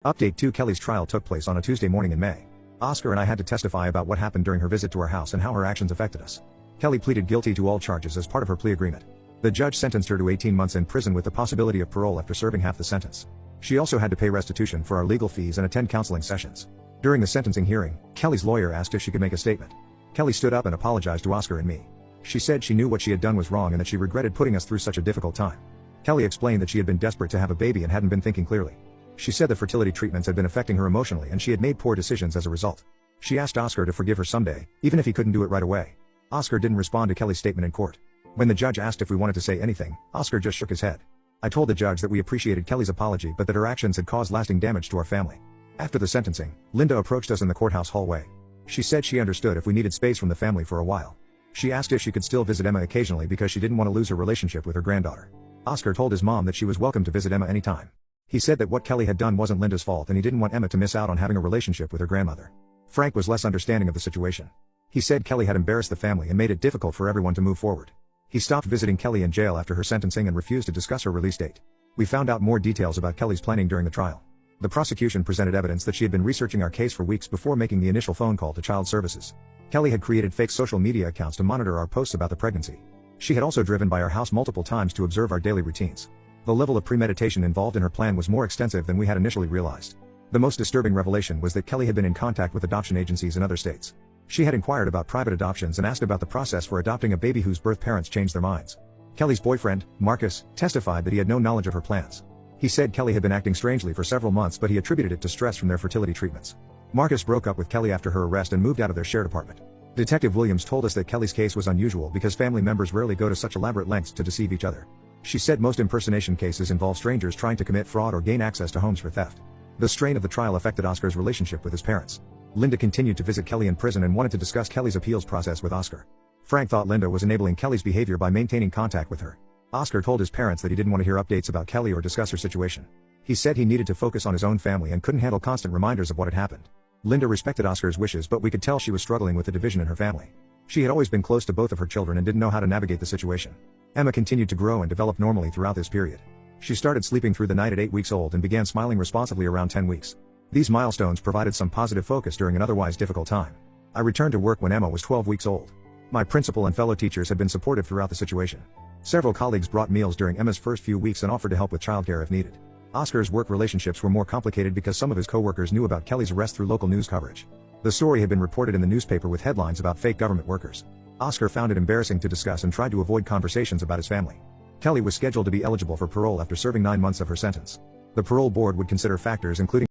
Update 2: Kelly's trial took place on a Tuesday morning in May. Oscar and I had to testify about what happened during her visit to our house and how her actions affected us. Kelly pleaded guilty to all charges as part of her plea agreement. The judge sentenced her to 18 months in prison with the possibility of parole after serving half the sentence. She also had to pay restitution for our legal fees and attend counseling sessions. During the sentencing hearing, Kelly's lawyer asked if she could make a statement. Kelly stood up and apologized to Oscar and me. She said she knew what she had done was wrong and that she regretted putting us through such a difficult time. Kelly explained that she had been desperate to have a baby and hadn't been thinking clearly. She said that fertility treatments had been affecting her emotionally and she had made poor decisions as a result. She asked Oscar to forgive her someday, even if he couldn't do it right away. Oscar didn't respond to Kelly's statement in court. When the judge asked if we wanted to say anything, Oscar just shook his head. I told the judge that we appreciated Kelly's apology but that her actions had caused lasting damage to our family. After the sentencing, Linda approached us in the courthouse hallway. She said she understood if we needed space from the family for a while. She asked if she could still visit Emma occasionally because she didn't want to lose her relationship with her granddaughter. Oscar told his mom that she was welcome to visit Emma anytime. He said that what Kelly had done wasn't Linda's fault and he didn't want Emma to miss out on having a relationship with her grandmother. Frank was less understanding of the situation. He said Kelly had embarrassed the family and made it difficult for everyone to move forward. He stopped visiting Kelly in jail after her sentencing and refused to discuss her release date. We found out more details about Kelly's planning during the trial. The prosecution presented evidence that she had been researching our case for weeks before making the initial phone call to Child Services. Kelly had created fake social media accounts to monitor our posts about the pregnancy. She had also driven by our house multiple times to observe our daily routines. The level of premeditation involved in her plan was more extensive than we had initially realized. The most disturbing revelation was that Kelly had been in contact with adoption agencies in other states. She had inquired about private adoptions and asked about the process for adopting a baby whose birth parents changed their minds. Kelly's boyfriend, Marcus, testified that he had no knowledge of her plans. He said Kelly had been acting strangely for several months but he attributed it to stress from their fertility treatments. Marcus broke up with Kelly after her arrest and moved out of their shared apartment. Detective Williams told us that Kelly's case was unusual because family members rarely go to such elaborate lengths to deceive each other. She said most impersonation cases involve strangers trying to commit fraud or gain access to homes for theft. The strain of the trial affected Oscar's relationship with his parents. Linda continued to visit Kelly in prison and wanted to discuss Kelly's appeals process with Oscar. Frank thought Linda was enabling Kelly's behavior by maintaining contact with her. Oscar told his parents that he didn't want to hear updates about Kelly or discuss her situation. He said he needed to focus on his own family and couldn't handle constant reminders of what had happened. Linda respected Oscar's wishes but we could tell she was struggling with the division in her family. She had always been close to both of her children and didn't know how to navigate the situation. Emma continued to grow and develop normally throughout this period. She started sleeping through the night at 8 weeks old and began smiling responsibly around 10 weeks. These milestones provided some positive focus during an otherwise difficult time. I returned to work when Emma was 12 weeks old. My principal and fellow teachers had been supportive throughout the situation. Several colleagues brought meals during Emma's first few weeks and offered to help with childcare if needed. Oscar's work relationships were more complicated because some of his co-workers knew about Kelly's arrest through local news coverage. The story had been reported in the newspaper with headlines about fake government workers. Oscar found it embarrassing to discuss and tried to avoid conversations about his family. Kelly was scheduled to be eligible for parole after serving 9 months of her sentence. The parole board would consider factors including